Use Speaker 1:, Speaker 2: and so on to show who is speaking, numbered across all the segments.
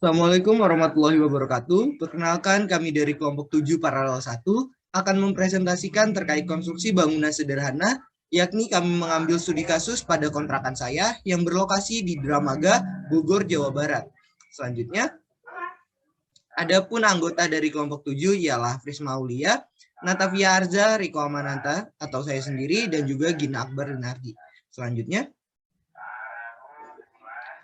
Speaker 1: Assalamualaikum warahmatullahi wabarakatuh. Perkenalkan, kami dari kelompok 7 paralel 1 akan mempresentasikan terkait konstruksi bangunan sederhana, yakni kami mengambil studi kasus pada kontrakan saya yang berlokasi di Dramaga, Bogor, Jawa Barat. Selanjutnya, adapun anggota dari kelompok 7 ialah Prisma Aulia, Natavia Arza, Riko Amananta, atau saya sendiri, dan juga Gina Akbar Dinardi. Selanjutnya,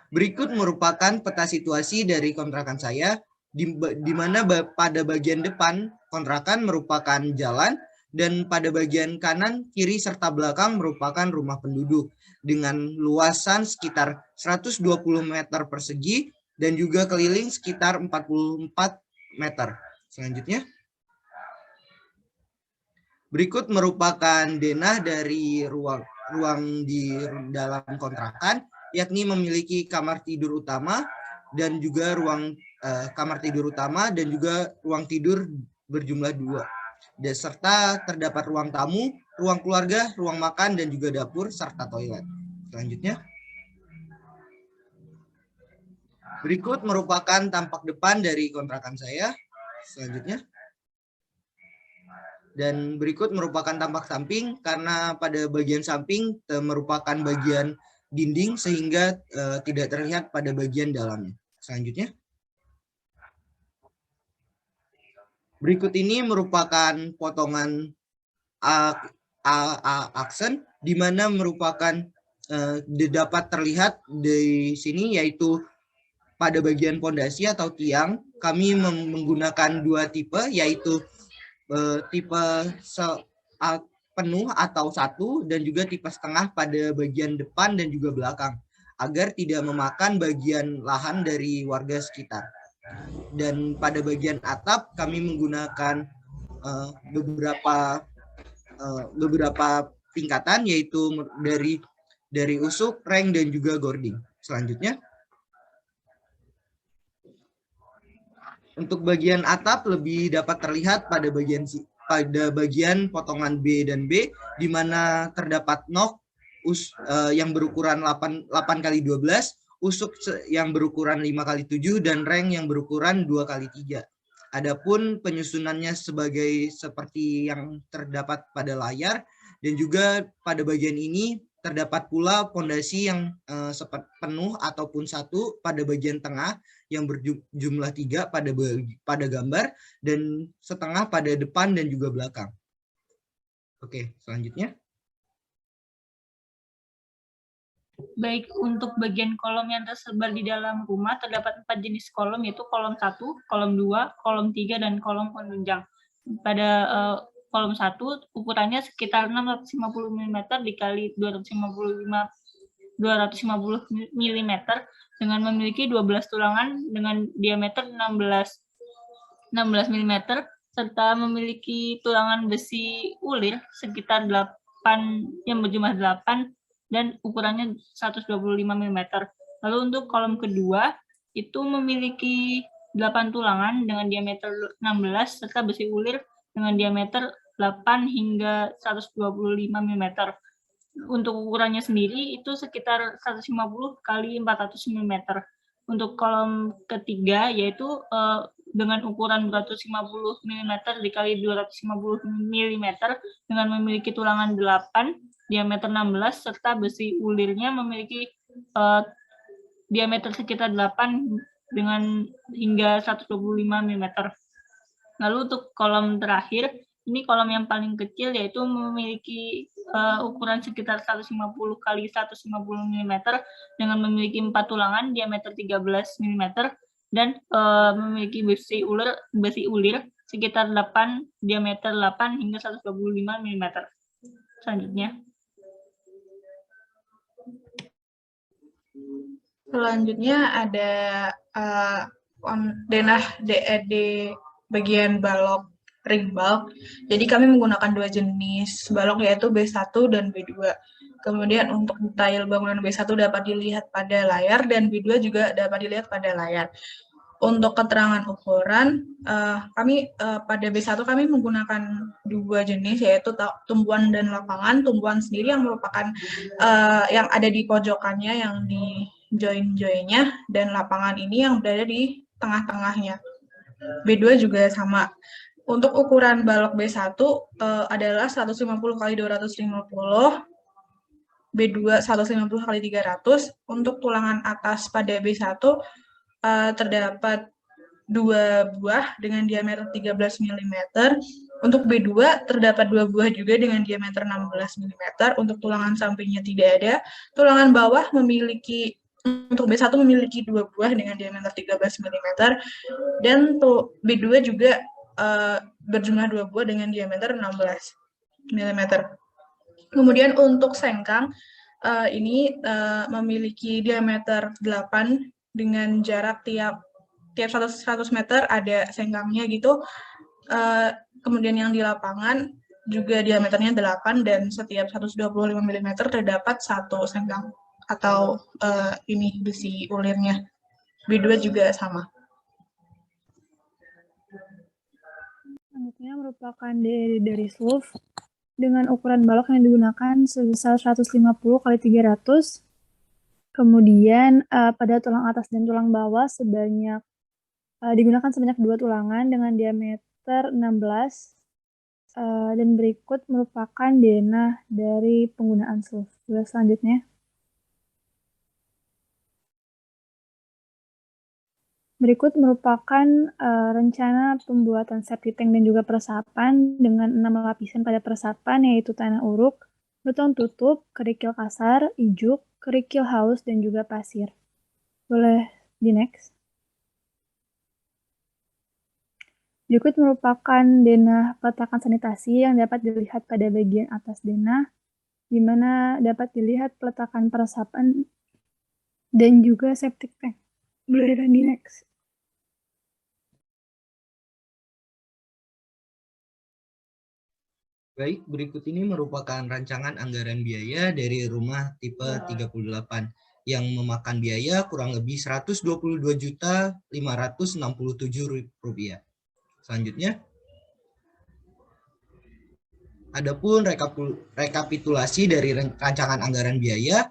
Speaker 1: berikut merupakan peta situasi dari kontrakan saya, di mana pada bagian depan kontrakan merupakan jalan, dan pada bagian kanan, kiri, serta belakang merupakan rumah penduduk, dengan luasan sekitar 120 meter persegi, dan juga keliling sekitar 44 meter. Selanjutnya, berikut merupakan denah dari ruang di dalam kontrakan, yakni memiliki kamar tidur utama dan juga kamar tidur utama dan juga ruang tidur berjumlah 2. Dan serta terdapat ruang tamu, ruang keluarga, ruang makan, dan juga dapur serta toilet. Selanjutnya, berikut merupakan tampak depan dari kontrakan saya. Selanjutnya, dan berikut merupakan tampak samping, karena pada bagian samping merupakan bagian dinding sehingga tidak terlihat pada bagian dalamnya. Selanjutnya, berikut ini merupakan potongan aksen, di mana merupakan dapat terlihat di sini, yaitu pada bagian pondasi atau tiang kami menggunakan 2 tipe, yaitu tipe penuh atau 1, dan juga tipe setengah pada bagian depan dan juga belakang, agar tidak memakan bagian lahan dari warga sekitar. Dan pada bagian atap kami menggunakan beberapa tingkatan, yaitu dari usuk, reng, dan juga gording. Selanjutnya, untuk bagian atap lebih dapat terlihat pada bagian potongan B dan B, di mana terdapat nok yang berukuran 8 x 12, usuk yang berukuran 5 x 7, dan reng yang berukuran 2 x 3. Adapun penyusunannya seperti yang terdapat pada layar, dan juga pada bagian ini terdapat pula pondasi yang penuh ataupun 1 pada bagian tengah yang berjumlah 3 pada gambar, dan setengah pada depan dan juga belakang. Oke, selanjutnya.
Speaker 2: Baik, untuk bagian kolom yang tersebar di dalam rumah terdapat 4 jenis kolom, yaitu kolom 1, kolom 2, kolom 3, dan kolom penunjang. Pada kolom 1 ukurannya sekitar 650 mm dikali 250 mm dengan memiliki 12 tulangan dengan diameter 16 mm serta memiliki tulangan besi ulir sekitar 8 yang berjumlah 8 dan ukurannya 125 mm. Lalu untuk kolom kedua itu memiliki 8 tulangan dengan diameter 16 serta besi ulir dengan diameter 8 hingga 125 mm. Untuk ukurannya sendiri itu sekitar 150 kali 400 mm. Untuk kolom ketiga yaitu dengan ukuran 250 mm dikali 250 mm dengan memiliki tulangan 8, diameter 16, serta besi ulirnya memiliki diameter sekitar 8 dengan hingga 125 mm. Lalu untuk kolom terakhir, ini kolom yang paling kecil yaitu memiliki ukuran sekitar 150 kali 150 mm dengan memiliki 4 tulangan diameter 13 mm dan memiliki besi ulir sekitar 8 diameter 8 hingga 125 mm. Selanjutnya.
Speaker 3: Selanjutnya ada denah DED bagian balok ring bulk. Jadi kami menggunakan 2 jenis balok, yaitu B1 dan B2. Kemudian untuk detail bangunan B1 dapat dilihat pada layar dan B2 juga dapat dilihat pada layar. Untuk keterangan ukuran, kami pada B1 kami menggunakan 2 jenis, yaitu tumbuhan dan lapangan. Tumbuhan sendiri yang merupakan yang ada di pojokannya, yang di join-joinnya, dan lapangan ini yang berada di tengah-tengahnya. B2 juga sama. Untuk ukuran balok B1 adalah 150 kali 250, B2 150 kali 300. Untuk tulangan atas pada B1 terdapat 2 buah dengan diameter 13 mm. Untuk B2 terdapat 2 buah juga dengan diameter 16 mm. Untuk tulangan sampingnya tidak ada. Tulangan bawah untuk B1 memiliki 2 buah dengan diameter 13 mm. Dan B2 juga berjumlah 2 buah dengan diameter 16 mm. Kemudian untuk sengkang, ini memiliki diameter 8 dengan jarak tiap 100 meter ada sengkangnya gitu. Kemudian yang di lapangan juga diameternya 8 dan setiap 125 mm terdapat 1 sengkang atau ini besi ulirnya. B2 juga sama.
Speaker 4: Selanjutnya merupakan dari SLUF dengan ukuran balok yang digunakan sebesar 150 kali 300. Kemudian pada tulang atas dan tulang bawah digunakan sebanyak 2 tulangan dengan diameter 16. Dan berikut merupakan denah dari penggunaan SLUF. Selanjutnya. Berikut merupakan rencana pembuatan septic tank dan juga peresapan dengan 6 lapisan pada peresapan, yaitu tanah uruk, beton tutup, kerikil kasar, ijuk, kerikil halus, dan juga pasir. Boleh di next. Berikut merupakan denah peletakan sanitasi yang dapat dilihat pada bagian atas denah, di mana dapat dilihat peletakan peresapan dan juga septic tank. Boleh di next.
Speaker 1: Baik, berikut ini merupakan rancangan anggaran biaya dari rumah tipe 38 yang memakan biaya kurang lebih Rp122.567. Selanjutnya, adapun rekapitulasi dari rancangan anggaran biaya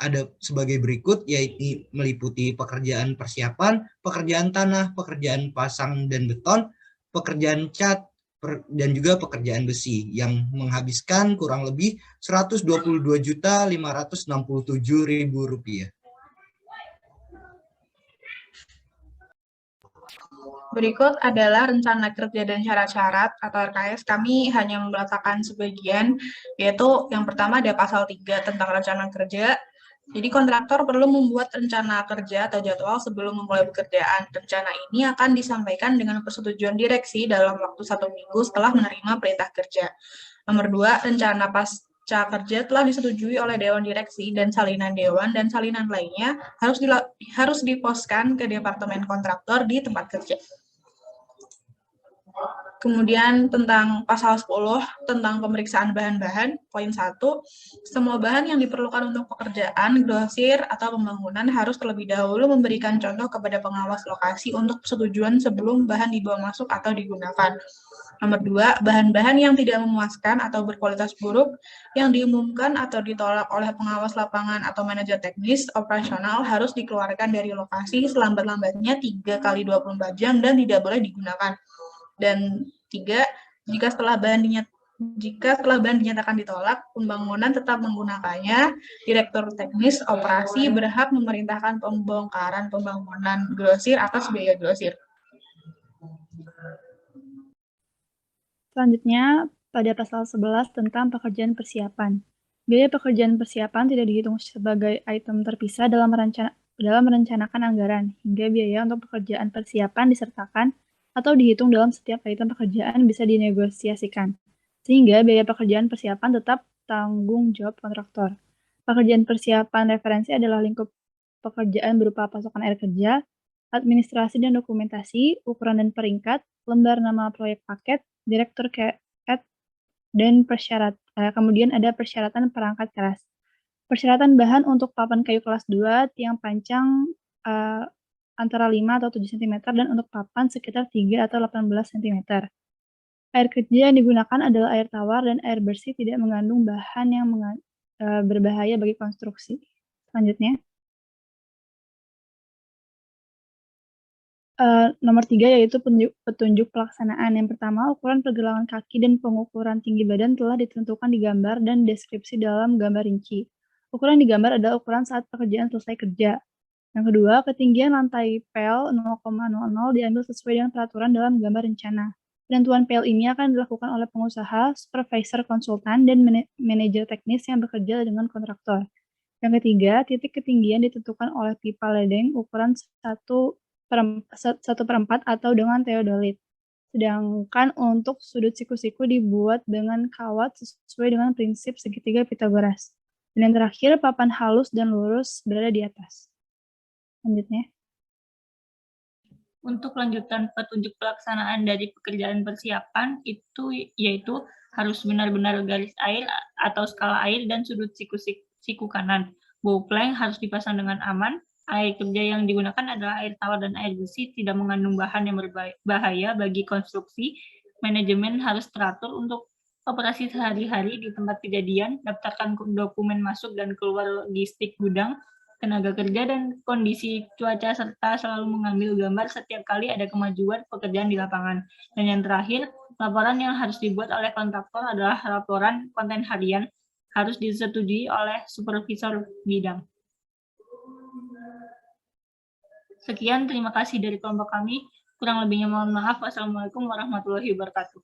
Speaker 1: ada sebagai berikut, yaitu meliputi pekerjaan persiapan, pekerjaan tanah, pekerjaan pasang dan beton, pekerjaan cat, dan juga pekerjaan besi yang menghabiskan kurang lebih Rp122.567.000.
Speaker 3: Berikut adalah rencana kerja dan syarat-syarat atau RKS. Kami hanya meletakkan sebagian, yaitu yang pertama ada pasal 3 tentang rencana kerja. Jadi kontraktor perlu membuat rencana kerja atau jadwal sebelum memulai pekerjaan. Rencana ini akan disampaikan dengan persetujuan direksi dalam waktu 1 minggu setelah menerima perintah kerja. Nomor 2, rencana pasca kerja telah disetujui oleh Dewan Direksi dan salinan Dewan dan salinan lainnya harus diposkan ke Departemen Kontraktor di tempat kerja. Kemudian tentang pasal 10 tentang pemeriksaan bahan-bahan, poin 1, semua bahan yang diperlukan untuk pekerjaan, grosir, atau pembangunan harus terlebih dahulu memberikan contoh kepada pengawas lokasi untuk persetujuan sebelum bahan dibawa masuk atau digunakan. Nomor 2, bahan-bahan yang tidak memuaskan atau berkualitas buruk yang diumumkan atau ditolak oleh pengawas lapangan atau manajer teknis operasional harus dikeluarkan dari lokasi selambat-lambatnya 3 kali 24 jam dan tidak boleh digunakan. Dan 3, jika setelah bahan dinyatakan ditolak, pembangunan tetap menggunakannya, Direktur Teknis Operasi berhak memerintahkan pembongkaran pembangunan grosir atas biaya grosir.
Speaker 4: Selanjutnya, pada pasal 11 tentang pekerjaan persiapan. Biaya pekerjaan persiapan tidak dihitung sebagai item terpisah dalam merencanakan anggaran, hingga biaya untuk pekerjaan persiapan disertakan atau dihitung dalam setiap item pekerjaan bisa dinegosiasikan, sehingga biaya pekerjaan persiapan tetap tanggung jawab kontraktor. Pekerjaan persiapan referensi adalah lingkup pekerjaan berupa pasokan air kerja, administrasi dan dokumentasi, ukuran dan peringkat, lembar nama proyek paket, direktur CAT, dan kemudian ada persyaratan perangkat keras. Persyaratan bahan untuk papan kayu kelas 2, tiang pancang antara 5 atau 7 cm dan untuk papan sekitar 3 atau 18 cm. Air kerja yang digunakan adalah air tawar dan air bersih tidak mengandung bahan yang berbahaya bagi konstruksi. Selanjutnya. Nomor 3 yaitu petunjuk pelaksanaan. Yang pertama, ukuran pergelangan kaki dan pengukuran tinggi badan telah ditentukan di gambar dan deskripsi dalam gambar rinci. Ukuran di gambar adalah ukuran saat pekerjaan selesai kerja. Yang kedua, ketinggian lantai PL 0,00 diambil sesuai dengan peraturan dalam gambar rencana. Penentuan PL ini akan dilakukan oleh pengusaha, supervisor konsultan, dan manajer teknis yang bekerja dengan kontraktor. Yang ketiga, titik ketinggian ditentukan oleh pipa ledeng ukuran 1/4 atau dengan teodolit. Sedangkan untuk sudut siku-siku dibuat dengan kawat sesuai dengan prinsip segitiga Pythagoras. Dan yang terakhir, papan halus dan lurus berada di atas. Selanjutnya.
Speaker 2: Untuk lanjutan petunjuk pelaksanaan dari pekerjaan persiapan itu yaitu harus benar-benar garis air atau skala air dan sudut siku kanan. Bow plank harus dipasang dengan aman. Air kerja yang digunakan adalah air tawar dan air besi, tidak mengandung bahan yang berbahaya bagi konstruksi. Manajemen harus teratur untuk operasi sehari-hari di tempat kejadian, daftarkan dokumen masuk dan keluar logistik gudang, tenaga kerja, dan kondisi cuaca, serta selalu mengambil gambar setiap kali ada kemajuan pekerjaan di lapangan. Dan yang terakhir, laporan yang harus dibuat oleh kontraktor adalah laporan konten harian, harus disetujui oleh supervisor bidang. Sekian, terima kasih dari kelompok kami. Kurang lebihnya mohon maaf. Wassalamualaikum warahmatullahi wabarakatuh.